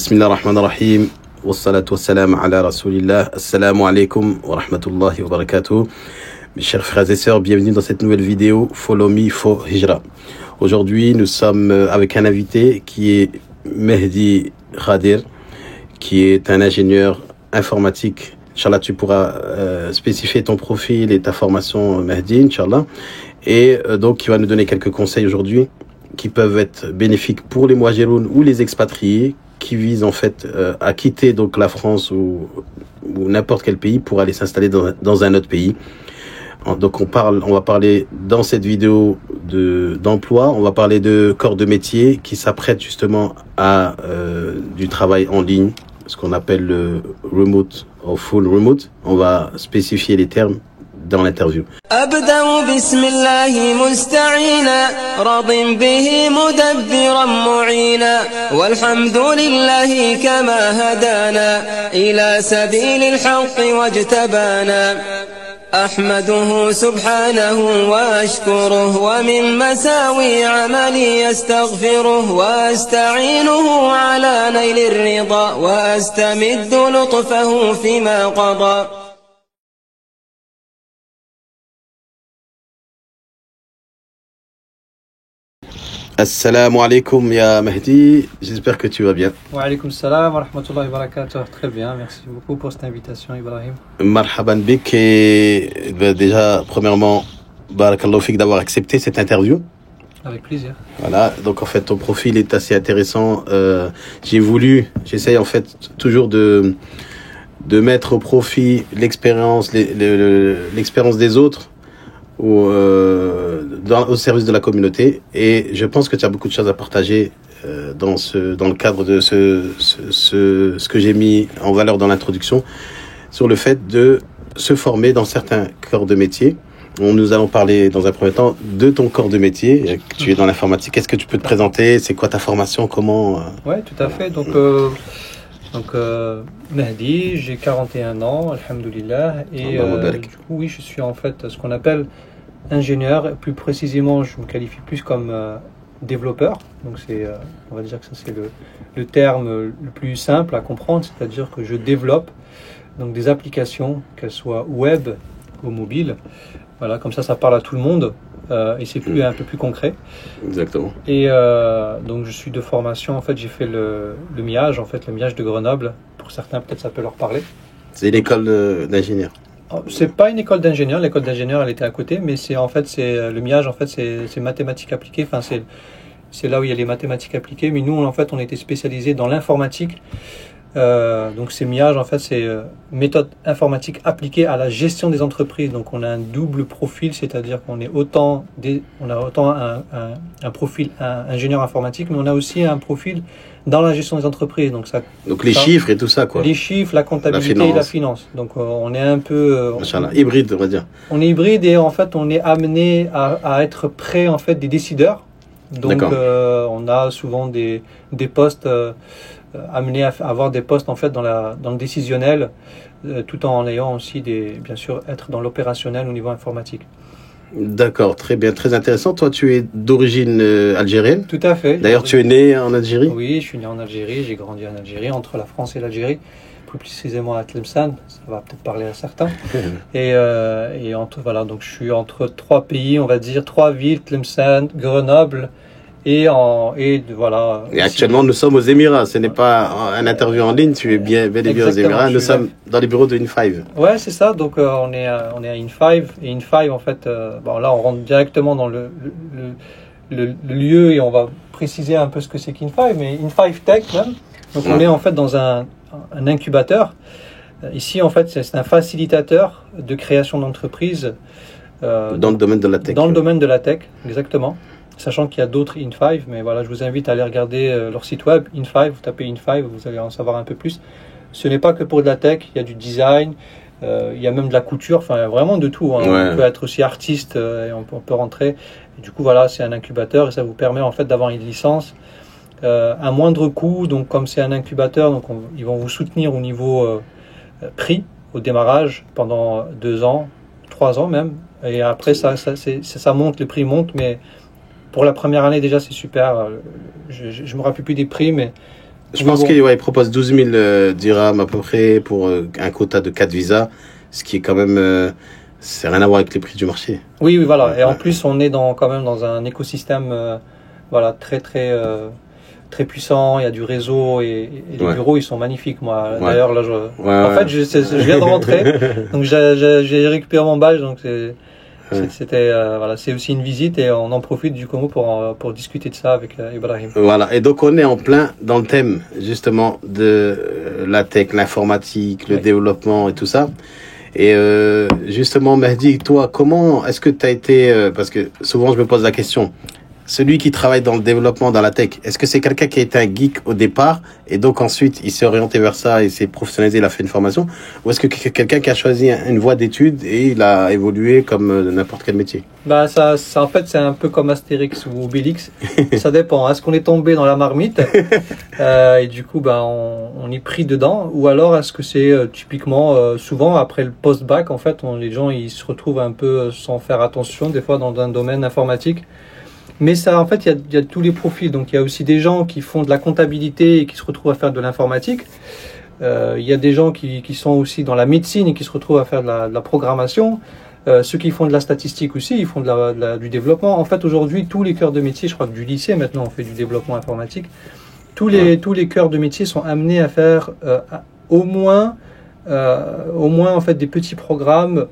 Bismillah ar-Rahman ar-Rahim. Wassalatu wassalam ala Rasulillah. Assalamu alaikum wa rahmatullahi wa barakatuh. Mes chers frères et sœurs, bienvenue dans cette nouvelle vidéo Follow Me for Hijra. Aujourd'hui, nous sommes avec un invité qui est Mehdi Khadir, qui est un ingénieur informatique. Inch'Allah, tu pourras spécifier ton profil et ta formation, Mehdi, Inch'Allah. Et donc, il va nous donner quelques conseils aujourd'hui qui peuvent être bénéfiques pour les Mouajiroun ou les expatriés qui visent en fait à quitter donc la France ou n'importe quel pays pour aller s'installer dans un autre pays. Donc on va parler dans cette vidéo d'emploi, on va parler de corps de métier qui s'apprêtent justement à du travail en ligne, ce qu'on appelle le remote ou full remote. On va spécifier les termes dans l'interview. أبدأ بسم الله مستعينا راض به مدبرا معينا والحمد لله كما هدانا إلى سبيل الحق واجتبانا أحمده سبحانه وأشكره ومن مساوي عملي يستغفره وأستعينه على نيل الرضا وأستمد لطفه فيما قضى. Assalamu alaikum ya Mehdi, j'espère que tu vas bien. Wa alaikum salam wa rahmatullahi wa barakatuh. Très bien, merci beaucoup pour cette invitation, Ibrahim. Marhaban bik, et déjà premièrement, barakallahu fik d'avoir accepté cette interview. Avec plaisir. Voilà, donc en fait ton profil est assez intéressant. J'essaye en fait toujours de mettre au profit l'expérience des autres au service de la communauté, et je pense que tu as beaucoup de choses à partager dans le cadre de ce que j'ai mis en valeur dans l'introduction sur le fait de se former dans certains corps de métier. Nous allons parler dans un premier temps de ton corps de métier. Tu es dans l'informatique. Est-ce que tu peux te présenter? C'est quoi ta formation? Comment Ouais, tout à fait. Donc Mehdi, j'ai 41 ans, alhamdoulilah, et du coup, oui, je suis en fait ce qu'on appelle ingénieur. Plus précisément, je me qualifie plus comme développeur. Donc on va dire que ça c'est le terme le plus simple à comprendre, c'est-à-dire que je développe donc des applications, qu'elles soient web ou mobile. Voilà, comme ça parle à tout le monde. Et c'est un peu plus concret. Exactement. Et donc je suis de formation, en fait j'ai fait le MIAGE, en fait le MIAGE de Grenoble. Pour certains peut-être ça peut leur parler. C'est l'école d'ingénieur. C'est pas une école d'ingénieur, l'école d'ingénieur elle était à côté, mais c'est le MIAGE, en fait c'est mathématiques appliquées, enfin c'est là où il y a les mathématiques appliquées, mais nous en fait on était spécialisés dans l'informatique. Donc c'est MIAGE, en fait c'est méthode informatique appliquée à la gestion des entreprises. Donc on a un double profil, c'est-à-dire qu'on a autant un profil ingénieur informatique, mais on a aussi un profil dans la gestion des entreprises. Donc les chiffres et tout ça quoi. Les chiffres, la comptabilité et la finance. Donc on est un peu hybride, on va dire. On est hybride, et en fait on est amené à être près en fait des décideurs. Donc on a souvent des postes amené à avoir des postes en fait dans le décisionnel, tout en ayant aussi bien sûr être dans l'opérationnel au niveau informatique. D'accord, très bien, très intéressant. Toi, tu es d'origine algérienne. Tout à fait. D'ailleurs, tu es né en Algérie. Oui, je suis né en Algérie, j'ai grandi en Algérie, entre la France et l'Algérie, plus précisément à Tlemcen, ça va peut-être parler à certains. Voilà, donc je suis entre trois pays, on va dire, trois villes, Tlemcen, Grenoble. Et voilà. Et actuellement, nous sommes aux Émirats. Ce n'est pas un interview en ligne. Tu es bel et bien aux Émirats. Nous sommes dans les bureaux de In5. Ouais, c'est ça. Donc, on est à In5. Et In5, en fait, là, on rentre directement dans le lieu, et on va préciser un peu ce que c'est qu'In5, mais In5 Tech même. Donc, on est en fait dans un incubateur. Ici, en fait, c'est un facilitateur de création d'entreprise. Dans le domaine de la tech. Dans le domaine de la tech, exactement. Sachant qu'il y a d'autres In5, mais voilà, je vous invite à aller regarder leur site web, In5, vous tapez In5, vous allez en savoir un peu plus. Ce n'est pas que pour de la tech, il y a du design, il y a même de la couture, enfin vraiment de tout. Hein. Ouais. On peut être aussi artiste et on peut rentrer. Et du coup, voilà, c'est un incubateur et ça vous permet en fait d'avoir une licence à moindre coût. Donc comme c'est un incubateur, donc ils vont vous soutenir au niveau prix, au démarrage, pendant 2 ans, 3 ans même. Et après, ça monte, le prix monte, mais pour la première année déjà c'est super. Je me rappelle plus des prix, mais Je pense qu'il propose 12 000 dirhams à peu près pour un quota de 4 visas, ce qui est quand même... c'est rien à voir avec les prix du marché. Oui, voilà. Et en plus, on est quand même dans un écosystème voilà, très puissant. Il y a du réseau et les bureaux, ils sont magnifiques. Moi, d'ailleurs, là, en fait, je viens de rentrer, donc j'ai récupéré mon badge, donc c'était voilà, c'est aussi une visite et on en profite du coup pour discuter de ça avec Ibrahim. Voilà, et donc on est en plein dans le thème justement de la tech, l'informatique, le développement et tout ça. Et justement, Mehdi, toi, comment est-ce que tu as été... parce que souvent, je me pose la question. Celui qui travaille dans le développement, dans la tech, est-ce que c'est quelqu'un qui a été un geek au départ et donc ensuite, il s'est orienté vers ça et s'est professionnalisé, il a fait une formation? Ou est-ce que quelqu'un qui a choisi une voie d'études et il a évolué comme n'importe quel métier? Bah ça, en fait, c'est un peu comme Astérix ou Obélix. Ça dépend. Est-ce qu'on est tombé dans la marmite et du coup, bah, on est pris dedans? Ou alors, est-ce que c'est typiquement, souvent, après le post-bac, en fait, les gens ils se retrouvent un peu sans faire attention, des fois dans un domaine informatique. Mais ça, en fait, il y a tous les profils. Donc, il y a aussi des gens qui font de la comptabilité et qui se retrouvent à faire de l'informatique. Il y a des gens qui sont aussi dans la médecine et qui se retrouvent à faire de la programmation. Ceux qui font de la statistique aussi, ils font du développement. En fait, aujourd'hui, tous les cœurs de métier, je crois que du lycée, maintenant, on fait du développement informatique. Tous les cœurs de métier sont amenés à faire au moins, en fait, des petits programmes.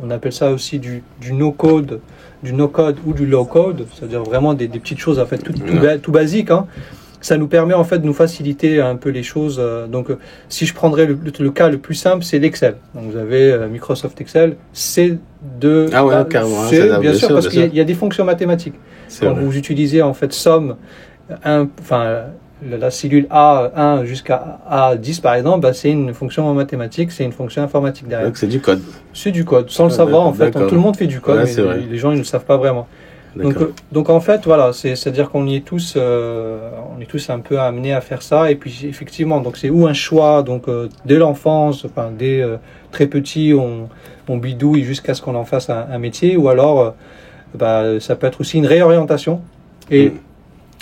On appelle ça aussi du no-code. Du no-code ou du low-code, c'est-à-dire vraiment des petites choses en fait tout basiques. Hein. Ça nous permet en fait de nous faciliter un peu les choses. Donc, si je prendrais le cas le plus simple, c'est l'Excel. Donc, vous avez Microsoft Excel, c'est bien sûr, parce qu'il y a des fonctions mathématiques. Quand vous utilisez en fait somme, la cellule A1 jusqu'à A10 par exemple, bah, c'est une fonction mathématique, c'est une fonction informatique derrière. Donc c'est du code. C'est du code, sans le savoir en fait. Tout le monde fait du code, mais les gens ils ne le savent pas vraiment. Donc en fait voilà, c'est-à-dire qu'on est tous un peu amenés à faire ça. Et puis effectivement, donc c'est ou un choix donc dès l'enfance, enfin dès très petit, on bidouille jusqu'à ce qu'on en fasse un métier, ou alors ça peut être aussi une réorientation. Et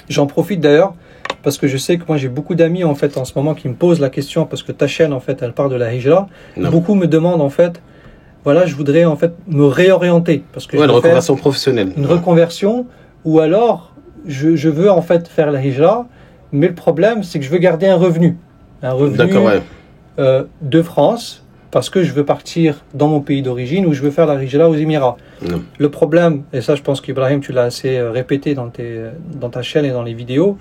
j'en profite d'ailleurs, parce que je sais que moi j'ai beaucoup d'amis en fait en ce moment qui me posent la question, parce que ta chaîne en fait elle part de la hijra. Beaucoup me demandent en fait, voilà, je voudrais en fait me réorienter parce que une reconversion professionnelle, une reconversion, ou alors je veux en fait faire la hijra, mais le problème c'est que je veux garder un revenu de France, parce que je veux partir dans mon pays d'origine ou je veux faire la hijra aux Émirats. Le problème, et ça je pense qu'Ibrahim tu l'as assez répété dans ta chaîne et dans les vidéos,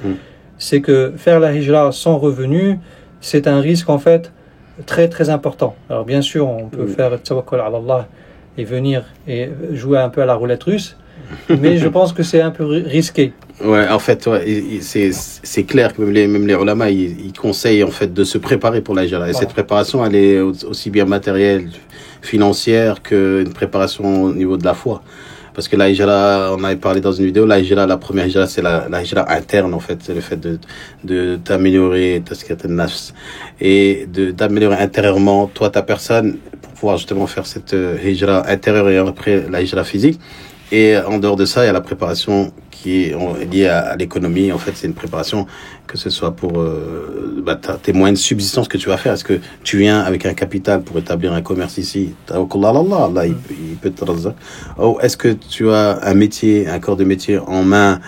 c'est que faire la hijra sans revenu, c'est un risque en fait très très important. Alors bien sûr, on peut faire tawakkul ala Allah et venir et jouer un peu à la roulette russe, mais je pense que c'est un peu risqué. Ouais, en fait, c'est clair que même les ulama, ils conseillent en fait de se préparer pour la hijra. Et cette préparation, elle est aussi bien matérielle, financière, qu'une préparation au niveau de la foi. Parce que la hijra, on avait parlé dans une vidéo, la hijra, la première hijra, c'est la hijra interne, en fait. C'est le fait de t'améliorer, et d'améliorer intérieurement, toi, ta personne, pour pouvoir justement faire cette hijra intérieure et après la hijra physique. Et en dehors de ça, il y a la préparation qui est liée à l'économie. En fait, c'est une préparation, que ce soit pour tes moyens de subsistance que tu vas faire. Est-ce que tu viens avec un capital pour établir un commerce ici? Allah, il peut te razak. Ou est-ce que tu as un métier, un corps de métier en main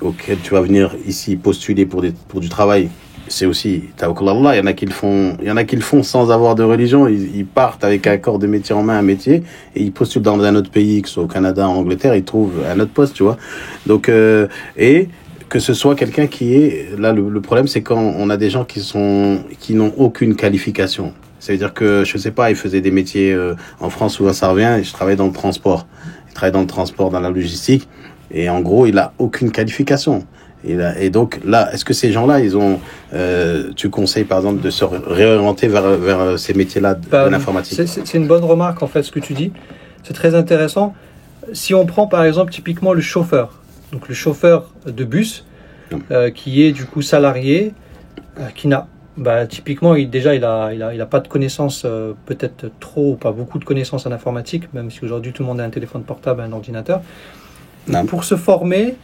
auquel tu vas venir ici postuler pour du travail? C'est aussi tawakkul Allah. Il y en a qui le font sans avoir de religion. Ils partent avec un corps de métier en main, un métier, et ils postulent dans un autre pays, que ce soit au Canada, en Angleterre, ils trouvent un autre poste, tu vois. Donc, et que ce soit quelqu'un qui est là, le problème, c'est quand on a des gens qui n'ont aucune qualification. Ça veut dire que, je sais pas, ils faisaient des métiers en France, souvent ça revient. Je travaillais dans le transport. Ils travaillaient dans le transport, dans la logistique, et en gros, il a aucune qualification. Et donc là, est-ce que ces gens-là, tu conseilles par exemple de se réorienter vers ces métiers-là de l'informatique? C'est une bonne remarque en fait ce que tu dis. C'est très intéressant. Si on prend par exemple typiquement le chauffeur, donc le chauffeur de bus, qui est du coup salarié, qui n'a, typiquement il a pas de connaissances, peut-être trop ou pas beaucoup de connaissances en informatique, même si aujourd'hui tout le monde a un téléphone portable, un ordinateur. Pour se former,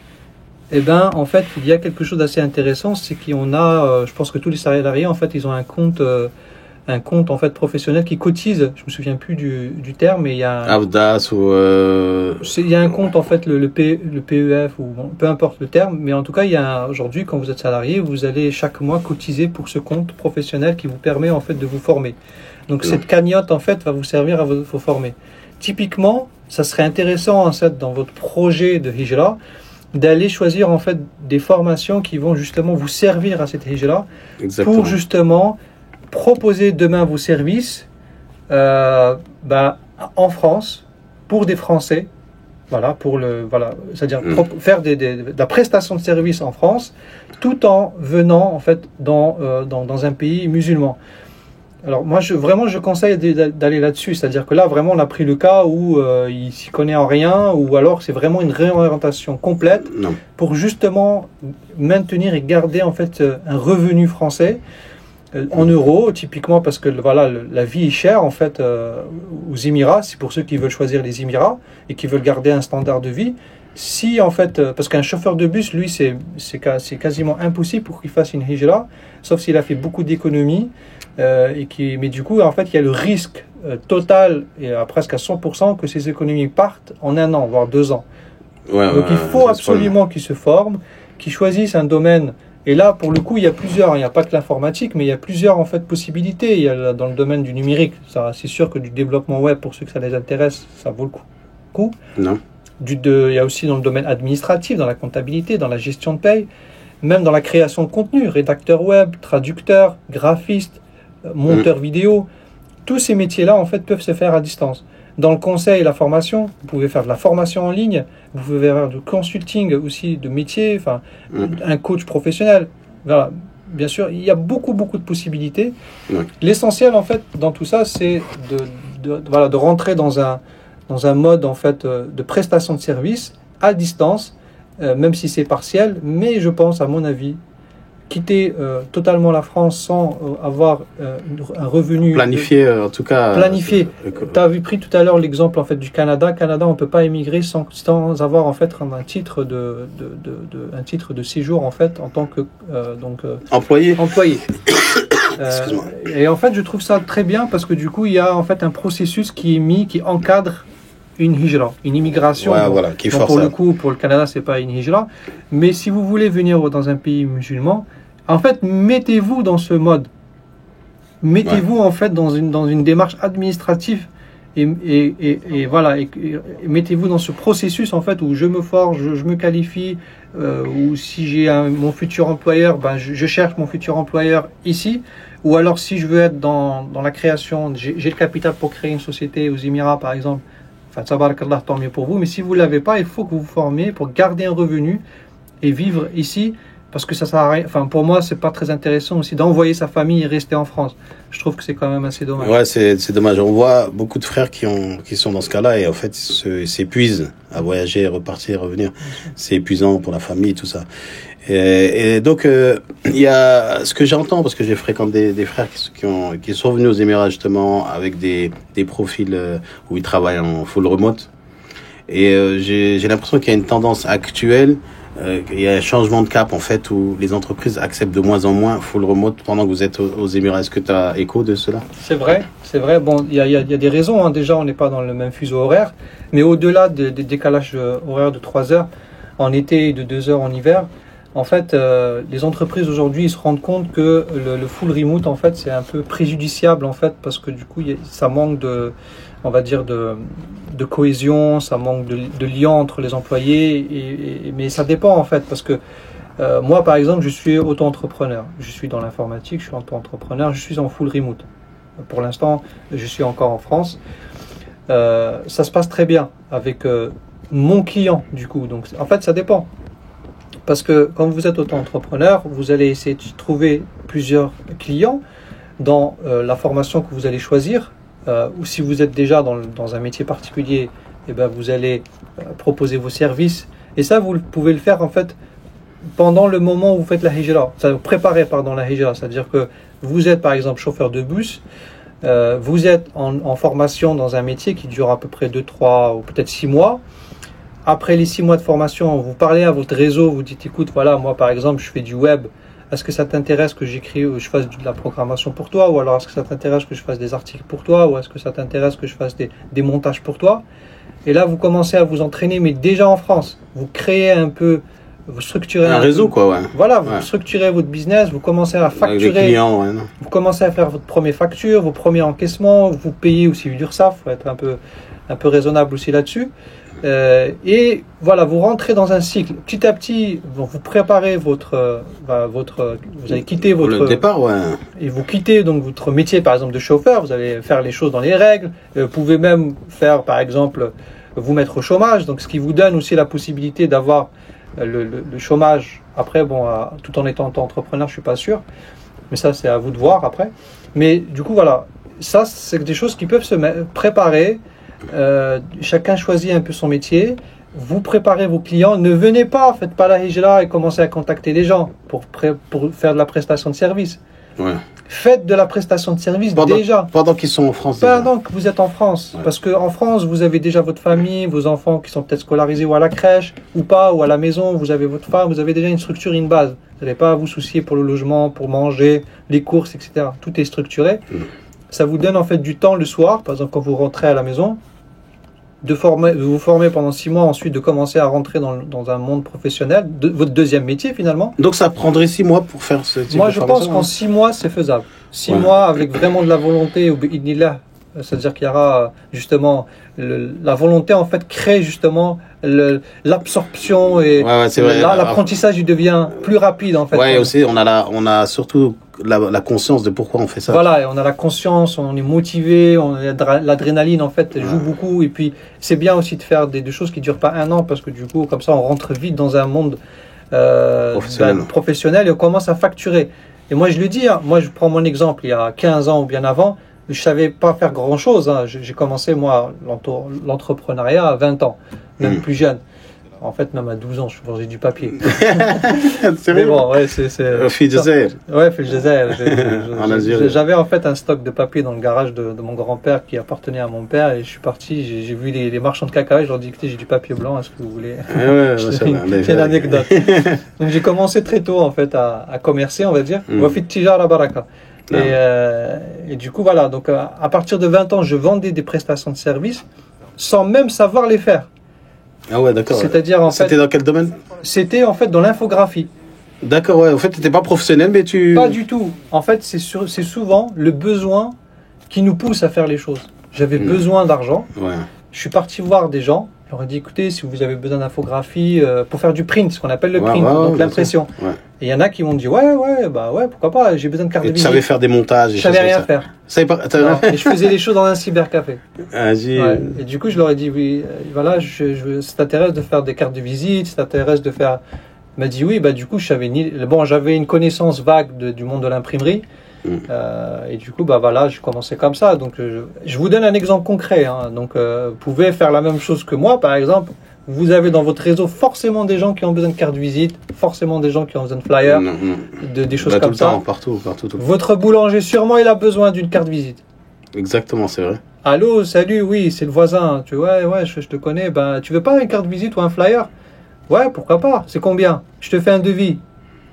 Eh ben, en fait, il y a quelque chose d'assez intéressant, c'est qu'on a, je pense que tous les salariés, en fait, ils ont un compte en fait professionnel qui cotise. Je me souviens plus du terme, mais il y a Avdas ou il y a un compte en fait le PEF ou bon, peu importe le terme, mais en tout cas, il y a aujourd'hui, quand vous êtes salarié, vous allez chaque mois cotiser pour ce compte professionnel qui vous permet en fait de vous former. Donc cette cagnotte en fait va vous servir à vous former. Typiquement, ça serait intéressant en fait dans votre projet de hijra d'aller choisir en fait des formations qui vont justement vous servir à cette hijra pour justement proposer demain vos services en France pour des Français, c'est-à-dire faire de la prestation de services en France tout en venant en fait dans un pays musulman. Alors moi je conseille d'aller là-dessus, c'est-à-dire que là vraiment on a pris le cas où il s'y connaît en rien, ou alors c'est vraiment une réorientation complète pour justement maintenir et garder en fait un revenu français en euros, typiquement parce que la vie est chère en fait aux Émirats. C'est pour ceux qui veulent choisir les Émirats et qui veulent garder un standard de vie. Si en fait, parce qu'un chauffeur de bus, lui, c'est quasiment impossible pour qu'il fasse une hijra, sauf s'il a fait beaucoup d'économies. Mais du coup, en fait, il y a le risque total et presque à 100% que ces économies partent en 1 an, voire 2 ans. Donc il faut absolument qu'ils se forment, qu'ils choisissent un domaine. Et là, pour le coup, il y a plusieurs. Il n'y a pas que l'informatique, mais il y a plusieurs en fait possibilités. Il y a dans le domaine du numérique, c'est sûr que du développement web, pour ceux que ça les intéresse, ça vaut le coup. Non. Il y a aussi dans le domaine administratif, dans la comptabilité, dans la gestion de paye, même dans la création de contenu, rédacteur web, traducteur, graphiste, monteur vidéo. Tous ces métiers-là, en fait, peuvent se faire à distance. Dans le conseil et la formation, vous pouvez faire de la formation en ligne, vous pouvez faire du consulting aussi de métier, un coach professionnel. Voilà. Bien sûr, il y a beaucoup de possibilités. L'essentiel, en fait, dans tout ça, c'est de rentrer dans un mode en fait de prestation de service à distance, même si c'est partiel. Mais je pense, à mon avis, quitter totalement la France sans avoir un revenu planifié, en tout cas. Planifié. Tu as pris tout à l'heure l'exemple en fait du Canada. Canada, on peut pas émigrer sans avoir en fait un titre de séjour en fait en tant que employé. Et en fait, je trouve ça très bien parce que du coup, il y a en fait un processus qui encadre une hijra, une immigration. Qui force pour le coup, pour le Canada, c'est pas une hijra. Mais si vous voulez venir dans un pays musulman, en fait, mettez-vous dans ce mode. Mettez-vous en fait dans une démarche administrative et mettez-vous dans ce processus en fait où je me forge, je me qualifie, ou si j'ai mon futur employeur, je cherche mon futur employeur ici. Ou alors si je veux être dans la création, j'ai le capital pour créer une société aux Émirats par exemple. Tabarakallah, tant mieux pour vous. Mais si vous ne l'avez pas, il faut que vous vous formez pour garder un revenu et vivre ici. Parce que ça sert à rien. Pour moi, c'est pas très intéressant aussi d'envoyer sa famille et rester en France. Je trouve que c'est quand même assez dommage. Ouais, c'est dommage. On voit beaucoup de frères qui sont dans ce cas-là et en fait, s'épuisent à voyager, repartir, revenir. C'est épuisant pour la famille et tout ça. Et donc, il y a ce que j'entends, parce que j'ai fréquenté des frères qui sont venus aux Émirats justement avec des profils où ils travaillent en full remote. Et j'ai l'impression qu'il y a une tendance actuelle. Il y a un changement de cap en fait où les entreprises acceptent de moins en moins full remote pendant que vous êtes aux Émirats. Est-ce que tu as écho de cela? C'est vrai. Bon, il y a des raisons. Déjà, on n'est pas dans le même fuseau horaire, mais au-delà des décalages horaires de 3 heures en été et de 2 heures en hiver, en fait, les entreprises aujourd'hui, ils se rendent compte que le full remote, en fait, c'est un peu préjudiciable en fait parce que du coup, ça manque de cohésion, ça manque de lien entre les employés, mais ça dépend en fait, parce que moi par exemple je suis auto-entrepreneur, je suis dans l'informatique, je suis auto-entrepreneur, je suis en full remote. Pour l'instant, je suis encore en France. Ça se passe très bien avec mon client du coup, donc en fait ça dépend. Parce que quand vous êtes auto-entrepreneur, vous allez essayer de trouver plusieurs clients dans la formation que vous allez choisir. Ou si vous êtes déjà dans un métier particulier, vous allez proposer vos services. Et ça, vous pouvez le faire en fait pendant le moment où vous faites la hijra. Ça vous préparez la hijra. C'est-à-dire que vous êtes par exemple chauffeur de bus, vous êtes en formation dans un métier qui dure à peu près 2, 3 ou peut-être 6 mois. après les 6 mois de formation, vous parlez à votre réseau, vous dites, écoute, voilà, moi par exemple, je fais du web. Est-ce que ça t'intéresse que j'écris ou je fasse de la programmation pour toi? Ou alors est-ce que ça t'intéresse que je fasse des articles pour toi? Ou est-ce que ça t'intéresse que je fasse des montages pour toi? Et là, vous commencez à vous entraîner, mais déjà en France. Vous créez un peu, vous structurez un réseau, quoi, ouais. Voilà, vous structurez votre business, vous commencez à facturer. Avec des clients, ouais, non. Vous commencez à faire votre première facture, vos premiers encaissements, vous payez aussi l'URSSAF, il faut être un peu raisonnable aussi là-dessus. Et voilà, vous rentrez dans un cycle. Petit à petit, vous préparez vous allez quitter votre le départ, ouais. Et vous quittez donc votre métier, par exemple de chauffeur. Vous allez faire les choses dans les règles. Vous pouvez même faire, par exemple, vous mettre au chômage. Donc, ce qui vous donne aussi la possibilité d'avoir le chômage. Après, bon, tout en étant entrepreneur, je suis pas sûr, mais ça, c'est à vous de voir après. Mais du coup, voilà, ça, c'est des choses qui peuvent se préparer. Chacun choisit un peu son métier. Vous préparez vos clients. Ne venez pas, faites pas la hijra et commencez à contacter des gens pour faire de la prestation de service. Ouais. Faites de la prestation de service déjà. Pendant qu'ils sont en France. Pendant que vous êtes en France. Ouais. Parce qu'en France, vous avez déjà votre famille, vos enfants qui sont peut-être scolarisés ou à la crèche, ou pas, ou à la maison, vous avez votre femme, vous avez déjà une structure, une base. Vous n'avez pas à vous soucier pour le logement, pour manger, les courses, etc. Tout est structuré. Ça vous donne en fait du temps le soir, par exemple quand vous rentrez à la maison, de vous former pendant 6 mois, ensuite de commencer à rentrer dans un monde professionnel, votre deuxième métier finalement. Donc ça prendrait 6 mois pour faire ce type de formation? Moi je pense qu'en 6 mois c'est faisable. 6 mois avec vraiment de la volonté, ou bi'idnillah, c'est-à-dire qu'il y aura justement la volonté en fait crée justement l'absorption et l'apprentissage il devient plus rapide en fait. Ouais, aussi on a surtout la conscience de pourquoi on fait ça. Voilà, et on a la conscience, on est motivé, l'adrénaline en fait joue beaucoup, et puis c'est bien aussi de faire des choses qui durent pas 1 an, parce que du coup comme ça on rentre vite dans un monde professionnel et on commence à facturer. Et moi je le dis, moi je prends mon exemple, il y a 15 ans ou bien avant, je savais pas faire grand chose, j'ai commencé moi l'entrepreneuriat à 20 ans, même plus jeune. En fait, même à 12 ans, je faisais du papier. Mais bon, ouais, c'est... Fil Jazair. Ouais, Fil Jazair. J'avais en fait un stock de papier dans le garage de mon grand-père qui appartenait à mon père, et je suis parti, j'ai vu les marchands de cacahuètes, je leur ai dit, écoutez, j'ai du papier blanc, est-ce que vous voulez? C'est une anecdote. Donc j'ai commencé très tôt en fait à commercer, on va dire. Wafit Tijar la Baraka. Et du coup, voilà, donc à partir de 20 ans, je vendais des prestations de services sans même savoir les faire. Ah ouais, d'accord. C'est-à-dire en fait. C'était dans quel domaine? C'était en fait dans l'infographie. D'accord, ouais. En fait, tu n'étais pas professionnel, mais tu. Pas du tout. En fait, c'est souvent le besoin qui nous pousse à faire les choses. J'avais besoin d'argent. Ouais. Je suis parti voir des gens. Je leur ai dit, écoutez, si vous avez besoin d'infographie pour faire du print, ce qu'on appelle le print, donc l'impression. Ouais. Et il y en a qui m'ont dit, ouais, pourquoi pas, j'ai besoin de carte de visite. Tu savais faire des montages. Je savais rien faire. Et je faisais les choses dans un cybercafé. Et du coup, je leur ai dit, oui, voilà, ça t'intéresse de faire des cartes de visite, ça t'intéresse de faire. Il m'a dit oui, du coup, j'avais une connaissance vague du monde de l'imprimerie. Et du coup, voilà, je commençais comme ça. Donc, je vous donne un exemple concret. Donc, vous pouvez faire la même chose que moi, par exemple. Vous avez dans votre réseau forcément des gens qui ont besoin de cartes de visite, forcément des gens qui ont besoin de flyers, des choses comme ça. Partout. Votre boulanger, sûrement, il a besoin d'une carte de visite. Exactement, c'est vrai. Allô, salut, oui, c'est le voisin. Tu vois, ouais, je te connais. Tu veux pas une carte de visite ou un flyer? Ouais, pourquoi pas? C'est combien? Je te fais un devis.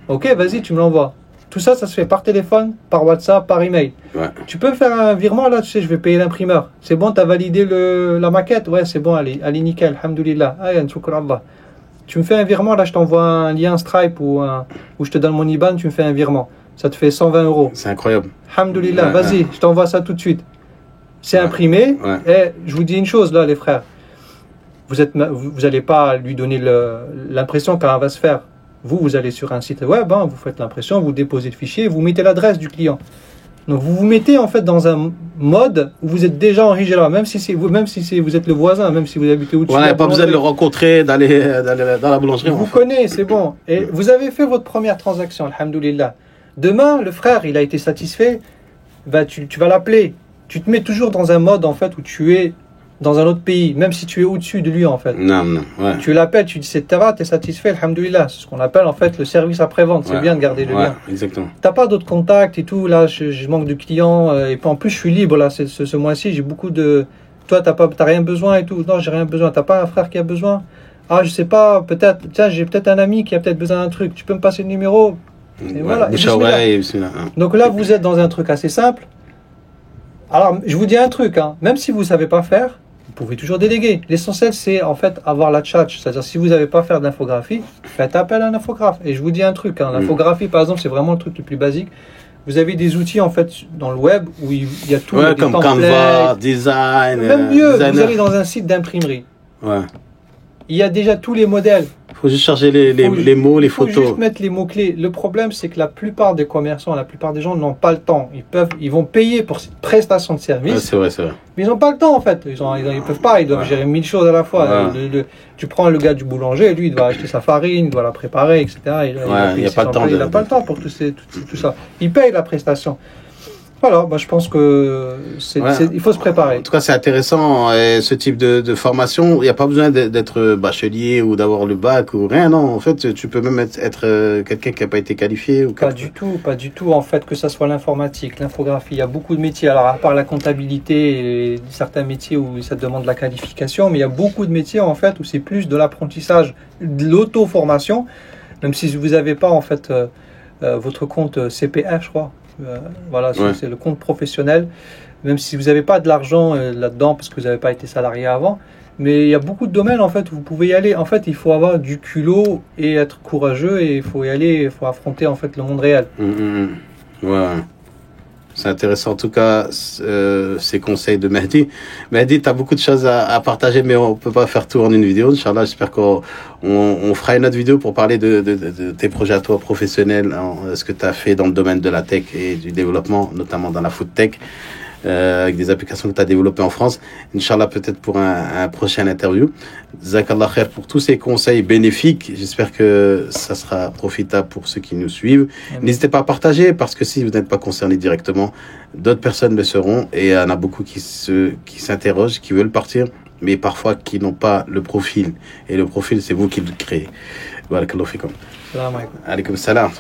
Ok, vas-y, tu me l'envoies. Tout ça, ça se fait par téléphone, par WhatsApp, par email. Ouais. Tu peux faire un virement là, tu sais, je vais payer l'imprimeur. C'est bon, tu as validé la maquette? Ouais, c'est bon, allez nickel, alhamdoulilah. Tu me fais un virement, là, je t'envoie un lien Stripe ou je te donne mon IBAN, tu me fais un virement. Ça te fait 120 €. C'est incroyable. Alhamdoulilah, vas-y, je t'envoie ça tout de suite. C'est imprimé. Et je vous dis une chose là, les frères. Vous n'allez pas lui donner l'impression qu'elle va se faire. Vous allez sur un site web, vous faites l'impression, vous déposez le fichier, vous mettez l'adresse du client. Donc vous vous mettez en fait dans un mode où vous êtes déjà en hijra, même si vous êtes le voisin, même si vous habitez au-dessus. Voilà, pas besoin de le rencontrer, d'aller dans la boulangerie. Vous connaissez, c'est bon. Et vous avez fait votre première transaction, alhamdoulilah. Demain, le frère, il a été satisfait, tu vas l'appeler. Tu te mets toujours dans un mode en fait où tu es dans un autre pays, même si tu es au-dessus de lui en fait. Non, ouais. Tu l'appelles, tu dis c'est Tara, tu es satisfait, alhamdoulilah. C'est ce qu'on appelle en fait le service après-vente. C'est bien de garder le lien. Exactement. T'as pas d'autres contacts et tout, là je manque de clients, et puis en plus je suis libre là, ce mois-ci, j'ai beaucoup de... Toi t'as rien besoin et tout. Non, j'ai rien besoin. T'as pas un frère qui a besoin? Ah, je sais pas, peut-être, tiens, j'ai peut-être un ami qui a peut-être besoin d'un truc, tu peux me passer le numéro? Et voilà. Donc là, vous êtes dans un truc assez simple. Alors, je vous dis un truc, hein, même si vous ne savez pas faire, vous pouvez toujours déléguer. L'essentiel, c'est en fait avoir la tchatch. C'est-à-dire, si vous n'avez pas faire d'infographie, faites appel à un infographe. Et je vous dis un truc, hein, l'infographie, par exemple, c'est vraiment le truc le plus basique. Vous avez des outils, en fait, dans le web, où il y a tout. Ouais, comme Canva, design. Même mieux, vous allez dans un site d'imprimerie. Ouais. Il y a déjà tous les modèles. Il faut juste charger les mots, les photos. Il faut juste mettre les mots-clés. Le problème, c'est que la plupart des commerçants, la plupart des gens n'ont pas le temps. Ils vont payer pour cette prestation de service. Ouais, c'est vrai, c'est vrai. Mais ils n'ont pas le temps, en fait. Ils peuvent pas. Ils doivent gérer 1000 choses à la fois. Ouais. Tu prends le gars du boulanger, lui, il doit acheter sa farine, il doit la préparer, etc. Il n'a pas le temps pour tout ça. Il paye la prestation. Voilà, je pense que il faut se préparer. En tout cas, c'est intéressant, ce type de formation. Il n'y a pas besoin d'être bachelier ou d'avoir le bac ou rien. Non, en fait, tu peux même être quelqu'un qui n'a pas été qualifié. Pas du tout. En fait, que ça soit l'informatique, l'infographie, il y a beaucoup de métiers. Alors, à part la comptabilité et certains métiers où ça demande la qualification, mais il y a beaucoup de métiers, en fait, où c'est plus de l'apprentissage, de l'auto-formation. Même si vous n'avez pas, en fait, votre compte CPF, je crois. Voilà, c'est le compte professionnel, même si vous n'avez pas de l'argent là-dedans parce que vous n'avez pas été salarié avant, mais il y a beaucoup de domaines en fait où vous pouvez y aller. En fait, il faut avoir du culot et être courageux et il faut y aller, il faut affronter en fait le monde réel. Ouais. C'est intéressant en tout cas ces conseils de Mehdi. Mehdi, tu as beaucoup de choses à partager, mais on ne peut pas faire tout en une vidéo. Inch'Allah, j'espère qu'on fera une autre vidéo pour parler de tes projets à toi professionnels, ce que tu as fait dans le domaine de la tech et du développement, notamment dans la food tech, avec des applications que tu as développées en France. Inch'Allah, peut-être pour un prochain interview. Jazakallah khair pour tous ces conseils bénéfiques. J'espère que ça sera profitable pour ceux qui nous suivent. N'hésitez pas à partager parce que si vous n'êtes pas concerné directement, d'autres personnes le seront et il y en a beaucoup qui s'interrogent, qui veulent partir, mais parfois qui n'ont pas le profil. Et le profil, c'est vous qui le créez. Barakallahu fikum. Salam alaikum. Alaykoum salam.